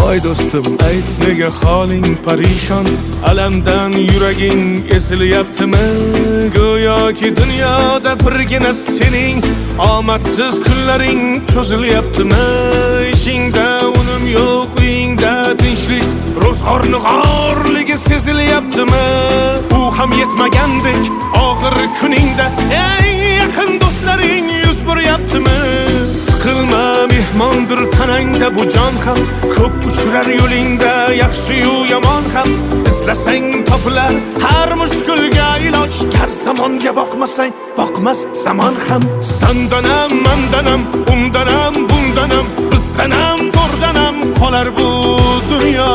Voy do'stim, ayt nega holing parishon, alamdan yuraging esilyaptimi? Go'yoki dunyoda birgina sening omadsiz kunlaring cho'zilyaptimi? Ishingda unum yo'q, uyingda tinchlik, ro'zg'orning g'orligi sezilyaptimi? U ham yetmagandek og'ir kuningda eng yaqin do'stlaring yuz buryaptimi? Siqilma, mehmondir tanangda bu jon ham, ko'p uchrar yo'lingda yaxshi-yu yomon ham. Izlasang topilar har mushkulga iloj, gar zamonga boqmasang boqmas zamon ham. Sandanam, mandanam, undanam, bundanam, bizdanam, zo'rdanam qolar bu dunyo.